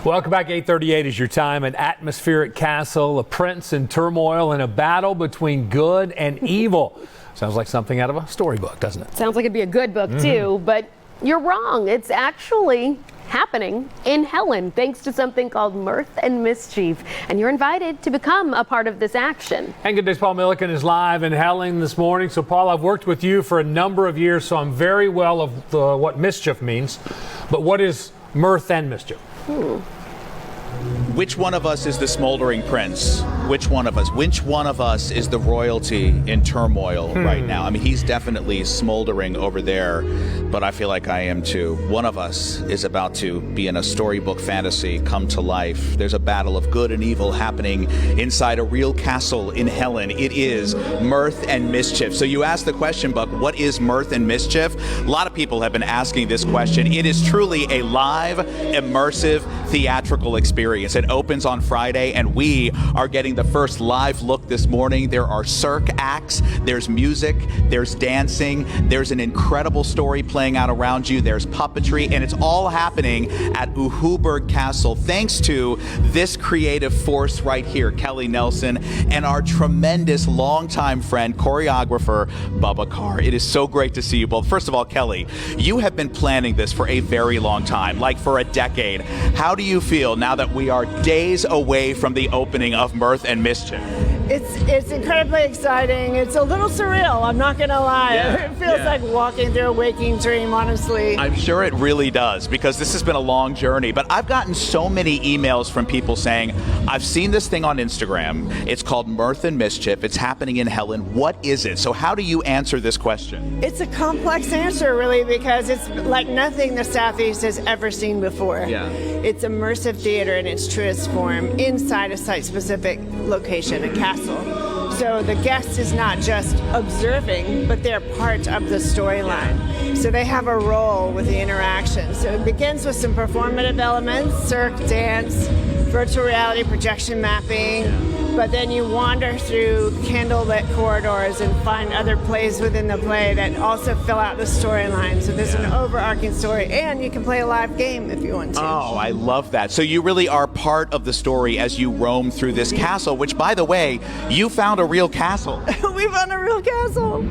Welcome back. 8:38 is your time. An atmospheric castle, a prince in turmoil, and a battle between good and evil. Sounds like something out of a storybook, doesn't it? Sounds like it'd be a good book too, but you're wrong. It's actually happening in Helen thanks to something called Mirth and Mischief, and you're invited to become a part of this action. And good day, Paul Milliken is live in Helen this morning. So Paul, I've worked with you for a number of years, so I'm very well of what mischief means. But what is mirth and mischief? Which one of us is the smoldering prince? Which one of us is the royalty in turmoil right now? I mean, he's definitely smoldering over there, but I feel like I am too. One of us is about to be in a storybook fantasy come to life. There's a battle of good and evil happening inside a real castle in Helen. It is Mirth and Mischief. So you asked the question, Buck, what is Mirth and Mischief? A lot of people have been asking this question. It is truly a live, immersive, theatrical experience. It opens on Friday, and we are getting the first live look this morning. There are cirque acts, there's music, there's dancing, there's an incredible story playing out around you, there's puppetry, and it's all happening at Uhuburg Castle thanks to this creative force right here, Kelly Nelson, and our tremendous longtime friend, choreographer, Bubba Carr. It is so great to see you both. First of all, Kelly, you have been planning this for a very long time, like for a decade. How do you feel now that we are days away from the opening of Mirth and Mischief? It's incredibly exciting. It's a little surreal, I'm not gonna lie. Yeah, it feels like walking through a waking dream, honestly. I'm sure it really does, because this has been a long journey. But I've gotten so many emails from people saying, I've seen this thing on Instagram. It's called Mirth and Mischief. It's happening in Helen. What is it? So how do you answer this question? It's a complex answer, really, because it's like nothing the Southeast has ever seen before. Yeah. It's immersive theater in its truest form inside a site-specific location, a castle. So the guest is not just observing, but they're part of the storyline. So they have a role with the interaction. So it begins with some performative elements, cirque, dance, virtual reality projection mapping, but then you wander through candlelit corridors and find other plays within the play that also fill out the storyline. So there's an overarching story, and you can play a live game if you want to. Oh, I love that. So you really are part of the story as you roam through this castle, which, by the way, you found a real castle. We found a real castle.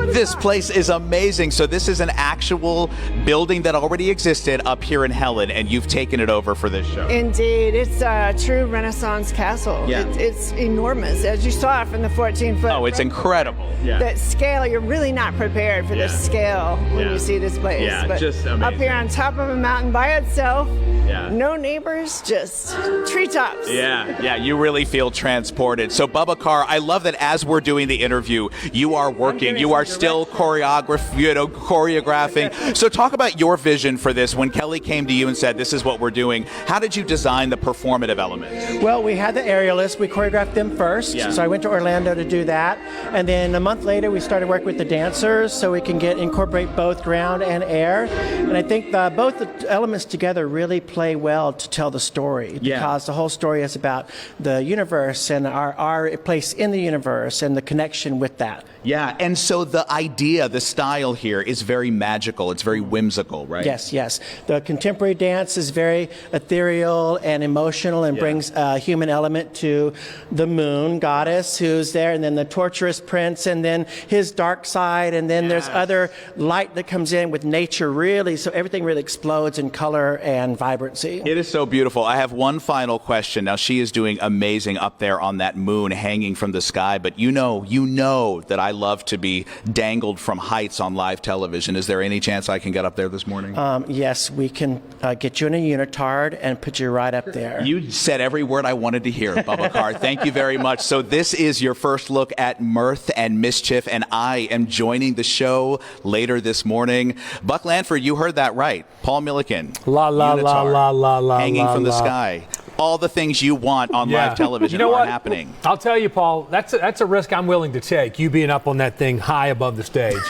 This place is amazing. So this is an actual building that already existed up here in Helen, and you've taken it over for this show. Indeed. It's a true Renaissance castle. Yeah. It's enormous, as you saw from the 14-foot. Oh, it's incredible. Yeah. That scale, you're really not prepared for this scale when you see this place. Yeah, but just amazing. Up here on top of a mountain by itself, Yeah. no neighbors, just treetops. Yeah, you really feel transported. So Bubba Carr, I love that as we're doing the interview, you are working, you are still choreographing. So talk about your vision for this. When Kelly came to you and said, this is what we're doing, how did you design the performative elements? Well, we had the aerialists. We choreographed them first. Yeah. So I went to Orlando to do that. And then a month later, we started working with the dancers so we can incorporate both ground and air. And I think both the elements together really play well to tell the story. Yeah. Because the whole story is about the universe and our place in the universe and the connection with that. Yeah, and so the idea, the style here is very magical. It's very whimsical, right? Yes. The contemporary dance is very ethereal and emotional and brings a human element to the moon goddess who's there, and then the torturous prince, and then his dark side, and then there's other light that comes in with nature, really. So everything really explodes in color and vibrancy. It is so beautiful. I have one final question. Now, she is doing amazing up there on that moon hanging from the sky, but you know that I love to be dangled from heights on live television. Is there any chance I can get up there this morning? Yes, we can get you in a unitard and put you right up there. You said every word I wanted to hear, Bubba Carr. Thank you very much. So this is your first look at Mirth and Mischief, and I am joining the show later this morning. Buck Lanford, you heard that right. Paul Milliken, La la la la la la, hanging from the la. sky. All the things you want on live television are happening. I'll tell you, Paul, that's a risk I'm willing to take, you being up on that thing high above the stage.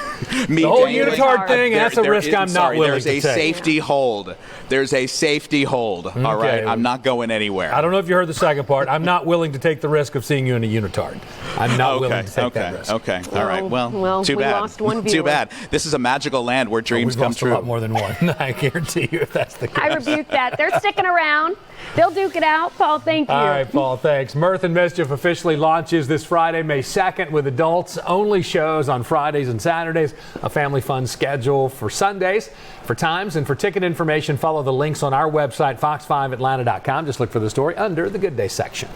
Me The whole dangling. unitard thing, that's a risk I'm not willing There's to a take. safety hold. There's a safety hold. All right, I'm not going anywhere. I don't know if you heard the second part. I'm not willing to take the risk of seeing you in a unitard. I'm not willing to take that risk. Okay. All right. Well, too we bad. lost one Too viewer. bad. This is a magical land where dreams We've come lost true. a lot more than one. I guarantee you, if that's the case. I rebuke that. They're sticking around. They'll duke it out. Paul, thank you. All right, Paul, thanks. Mirth and Mischief officially launches this Friday, May 2nd, with adults-only shows on Fridays and Saturdays, a family fun schedule for Sundays. For times and for ticket information, follow the links on our website, fox5atlanta.com. Just look for the story under the Good Day section.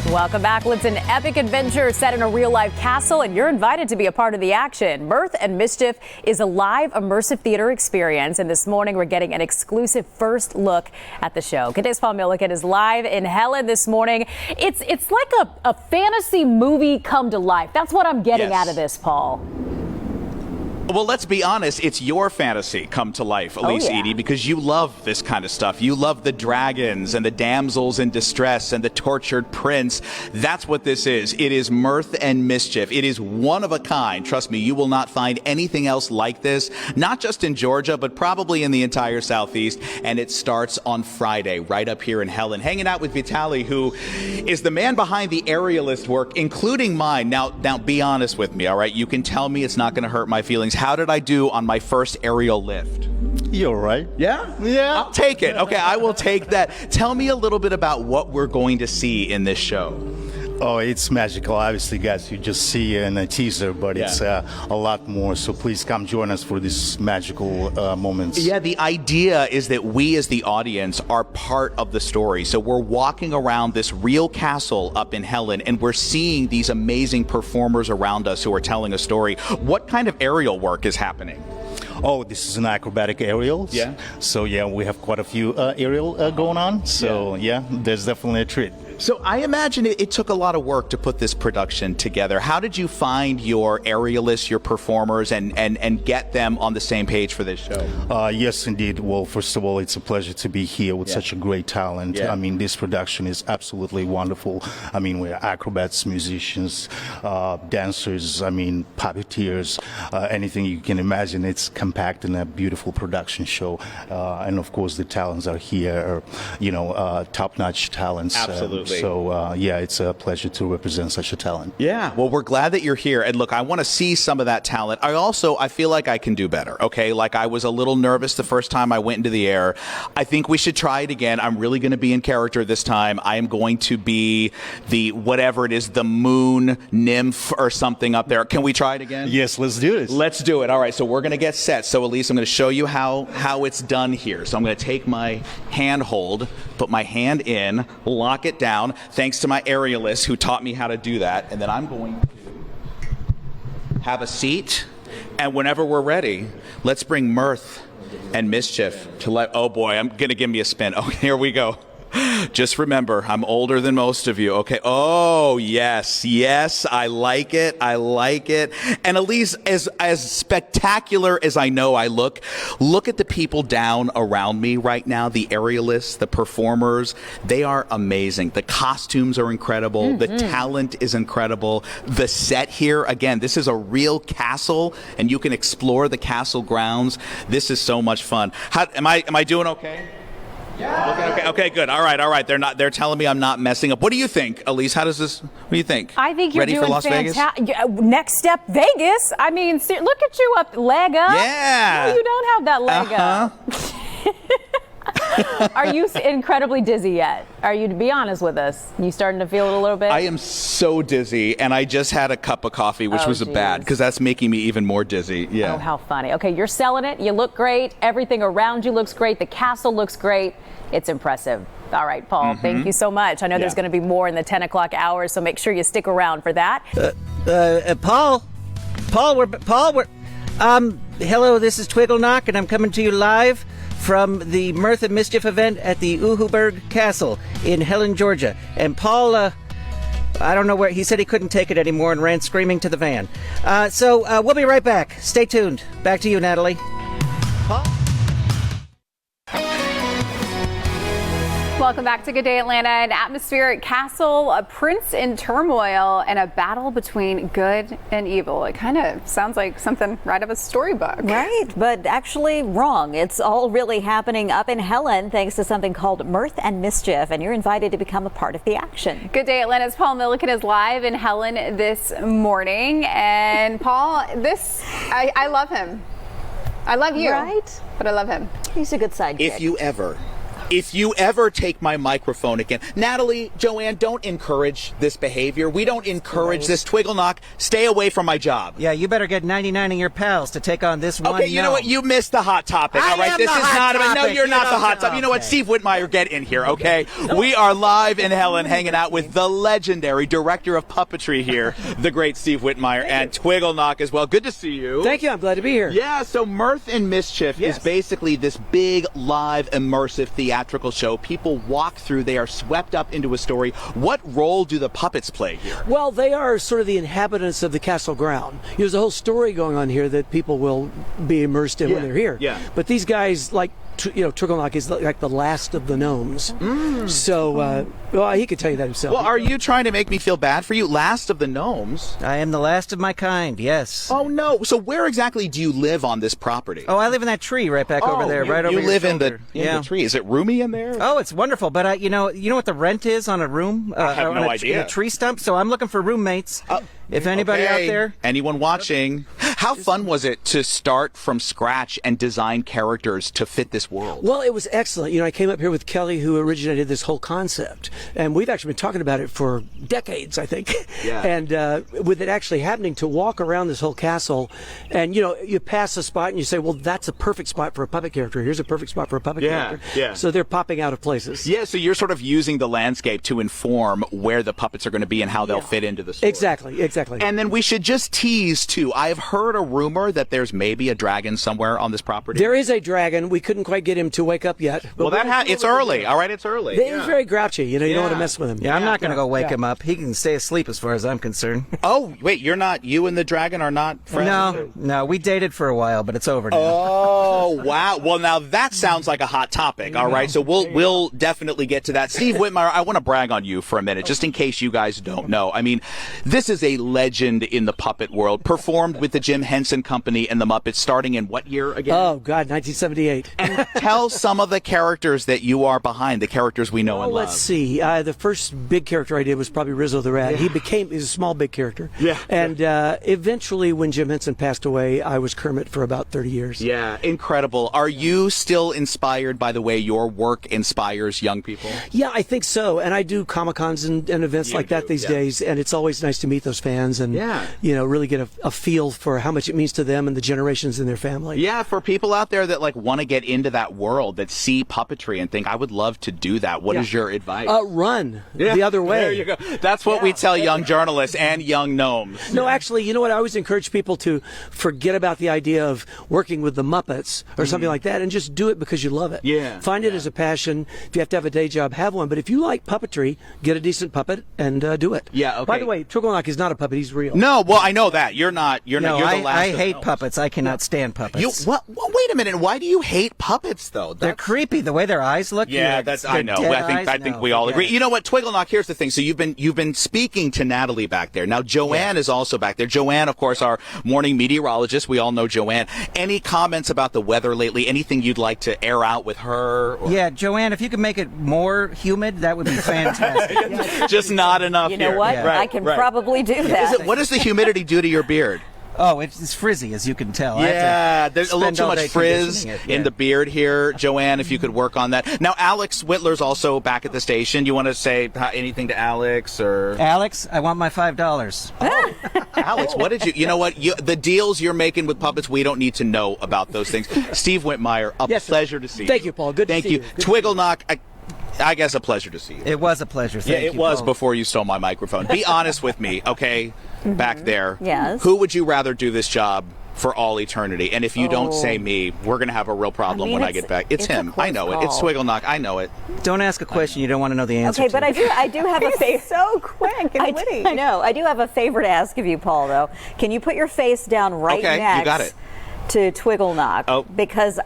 Welcome back. Well, it's an epic adventure set in a real-life castle, and you're invited to be a part of the action. Mirth and Mischief is a live immersive theater experience, and this morning we're getting an exclusive first look at the show. Good Day's Paul Milliken is live in Helen this morning. It's like a fantasy movie come to life. That's what I'm getting out of this, Paul. Well, let's be honest. It's your fantasy come to life, Elise Edie, because you love this kind of stuff. You love the dragons and the damsels in distress and the tortured prince. That's what this is. It is Mirth and Mischief. It is one of a kind. Trust me, you will not find anything else like this, not just in Georgia, but probably in the entire Southeast. And it starts on Friday, right up here in Helen. Hanging out with Vitaly, who is the man behind the aerialist work, including mine. Now, be honest with me, all right? You can tell me it's not going to hurt my feelings. How did I do on my first aerial lift? You're right. Yeah? Yeah. I'll take it. Okay, I will take that. Tell me a little bit about what we're going to see in this show. Oh, it's magical. Obviously, guys, you just see in a teaser, but it's a lot more. So please come join us for these magical moments. Yeah, the idea is that we as the audience are part of the story. So we're walking around this real castle up in Helen, and we're seeing these amazing performers around us who are telling a story. What kind of aerial work is happening? Oh, this is an acrobatic aerial. Yeah. So, yeah, we have quite a few aerial going on. So, yeah, there's definitely a treat. So I imagine it took a lot of work to put this production together. How did you find your aerialists, your performers, and get them on the same page for this show? Yes, indeed. Well, first of all, it's a pleasure to be here with such a great talent. Yeah. I mean, this production is absolutely wonderful. I mean, we're acrobats, musicians, dancers, I mean, puppeteers, anything you can imagine. It's compact in a beautiful production show. And, of course, the talents are here, top-notch talents. Absolutely. So, yeah, it's a pleasure to represent such a talent. Yeah, well, we're glad that you're here. And look, I want to see some of that talent. I feel like I can do better, okay? Like I was a little nervous the first time I went into the air. I think we should try it again. I'm really going to be in character this time. I am going to be whatever it is, the moon nymph or something up there. Can we try it again? Yes, let's do this. Let's do it. All right, so we're going to get set. So, Elise, I'm going to show you how it's done here. So I'm going to take my handhold, put my hand in, lock it down, thanks to my aerialist who taught me how to do that. And then I'm going to have a seat. And whenever we're ready, let's bring Mirth and Mischief to oh boy, I'm going to give me a spin. Oh, here we go. Just remember, I'm older than most of you, okay? Oh, yes, I like it. And Elise, as spectacular as I know I look at the people down around me right now, the aerialists, the performers, they are amazing. The costumes are incredible. The talent is incredible. The set here, again, this is a real castle, and you can explore the castle grounds. This is so much fun. Am I doing okay? Yeah. Okay, good. All right. They're telling me I'm not messing up. What do you think, Elise? What do you think? I think you're ready doing for Las Vegas? Next step, Vegas. I mean, look at you up, leg up. Yeah. No, you don't have that leg up. Are you incredibly dizzy yet? Are you, to be honest with us? You starting to feel it a little bit? I am so dizzy, and I just had a cup of coffee, which was bad, because that's making me even more dizzy. Yeah. Oh, how funny. Okay, you're selling it. You look great. Everything around you looks great. The castle looks grert. It's impressive. All right, Paul, thank you so much. I know there's going to be more in the 10 o'clock hour, so make sure you stick around for that. Paul, hello, this is Twigglecnock, and I'm coming to you live from the Mirth and Mischief event at the Uhuburg Castle in Helen, Georgia. And Paul, I don't know where, he said he couldn't take it anymore and ran screaming to the van. So we'll be right back. Stay tuned. Back to you, Natalie. Paul? Welcome back to Good Day Atlanta. An atmospheric castle, a prince in turmoil, and a battle between good and evil. It kind of sounds like something right out of a storybook. Right, but actually wrong. It's all really happening up in Helen thanks to something called Mirth and Mischief, and you're invited to become a part of the action. Good Day Atlanta's Paul Milliken is live in Helen this morning. And Paul, I love him. I love you. Right? But I love him. He's a good sidekick. If you ever take my microphone again, Natalie, Joanne, don't encourage this behavior. We don't encourage this twiggle knock. Stay away from my job. Yeah, you better get 99 of your pals to take on this one. Okay, you know what? You missed the hot topic. All right, this is not about. No, you're not the hot topic. You know what? Steve Whitmire, get in here, okay? We are live in Helen, hanging out with the legendary director of puppetry here, the great Steve Whitmire, and Twiggle Knock as well. Good to see you. Thank you. I'm glad to be here. Yeah. So Mirth and Mischief is basically this big, live, immersive theatrical show. People walk through, they are swept up into a story. What role do the puppets play here? Well, they are sort of the inhabitants of the castle ground. There's a whole story going on here that people will be immersed in when they're here. Yeah. But these guys, like, Twiggle Knock is like the last of the gnomes. So, well, he could tell you that himself. Well, are you trying to make me feel bad for you? Last of the gnomes? I am the last of my kind, yes. Oh, no. So where exactly do you live on this property? Oh, I live in that tree right back over there, right over you your live in shoulder. the tree. Is it roomy in there? Oh, it's wonderful. But you know what the rent is on a room? I have no idea. In a tree stump. So I'm looking for roommates. If anybody out there, anyone watching, how fun was it to start from scratch and design characters to fit this world? Well, it was excellent. I came up here with Kelly, who originated this whole concept, and we've actually been talking about it for decades, I think. Yeah. And with it actually happening, to walk around this whole castle, and you pass a spot and you say, well, that's a perfect spot for a puppet character. Here's a perfect spot for a puppet character. Yeah. So they're popping out of places. Yeah. So you're sort of using the landscape to inform where the puppets are going to be and how they'll fit into the story. Exactly. And then we should just tease too. I've heard a rumor that there's maybe a dragon somewhere on this property. There is a dragon. We couldn't quite get him to wake up yet. Well, it's early. All right, it's early. He's very grouchy. You don't want to mess with him. Yeah, I'm not going to go wake him up. He can stay asleep as far as I'm concerned. Oh, wait, you and the dragon are not friends? No, we dated for a while, but it's over now. Oh, wow. Well, now that sounds like a hot topic. All right, so we'll definitely get to that. Steve Whitmire, I want to brag on you for a minute, just in case you guys don't know. I mean, this is a legend in the puppet world, performed with the Jim Henson Company and the Muppets, starting in what year again? Oh, God, 1978. And tell some of the characters that you are behind, the characters we know and love. Let's see. The first big character I did was probably Rizzo the Rat. He's a small, big character. Yeah. And eventually, when Jim Henson passed away, I was Kermit for about 30 years. Yeah, incredible. Are you still inspired by the way your work inspires young people? Yeah, I think so. And I do Comic-Cons and events like that these days, and it's always nice to meet those fans and really get a feel for how much it means to them and the generations in their family. Yeah, for people out there that want to get into that world, that see puppetry and think, I would love to do that. What is your advice? Run the other way. There you go. That's what we tell young journalists and young gnomes. No, actually, you know what? I always encourage people to forget about the idea of working with the Muppets or something like that and just do it because you love it. Yeah. Find it as a passion. If you have to have a day job, have one. But if you like puppetry, get a decent puppet and do it. Yeah, okay. By the way, Twiggle Knock is not a puppet. He's real. No, well, I know that. You're not. You're the last. I hate puppets. I cannot stand puppets. Wait a minute. Why do you hate puppets, though? They're creepy. The way their eyes look. Yeah, I know. I think we all agree. You know what, Twiggle Knock? Here's the thing. So you've been speaking to Natalie back there. Now Joanne is also back there. Joanne, of course, our morning meteorologist. We all know Joanne. Any comments about the weather lately? Anything you'd like to air out with her? Yeah, Joanne, if you could make it more humid, that would be fantastic. Just not enough. You know what? Yeah. Right, I can probably do that. What does the humidity do to your beard? Oh, it's frizzy, as you can tell. Yeah, there's a little too much frizz in the beard here. Joanne, if you could work on that. Now, Alex Whitler's also back at the station. You want to say anything to Alex? Or Alex, I want my $5. Oh, Alex, what did you... You know what? The deals you're making with puppets, we don't need to know about those things. Steve Whitmire, pleasure to see you. Thank you, Paul. Good to see you. Twiggle Knock, I guess a pleasure to see you. It was a pleasure. Thank you, it was Paul. before you stole my microphone. Be honest with me, okay? Back there. Yes. Who would you rather do this job for all eternity? And if you don't say me, we're going to have a real problem when I get back. It's him. I know it. It's Twiggle Knock. I know it. Don't ask a question you don't want to know the answer Okay, to. but I do have a favorite. So quick and witty. I know. I do have a favor to ask of you, Paul, though. Can you put your face down right Okay, next you got it. to Twiggle Knock? Oh. Because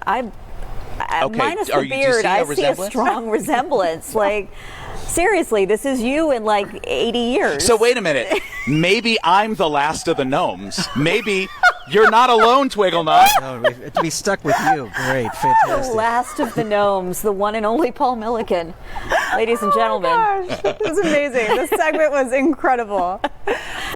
Okay, Minus do the you beard, see a I see a resemblance? strong resemblance. Like, seriously, this is you in like 80 years. So wait a minute. Maybe I'm the last of the gnomes. Maybe you're not alone, Twigglenut. Oh, to be stuck with you. Great, fantastic. Last of the gnomes, the one and only Paul Milliken. Ladies and gentlemen. Gosh, it was amazing. This segment was incredible.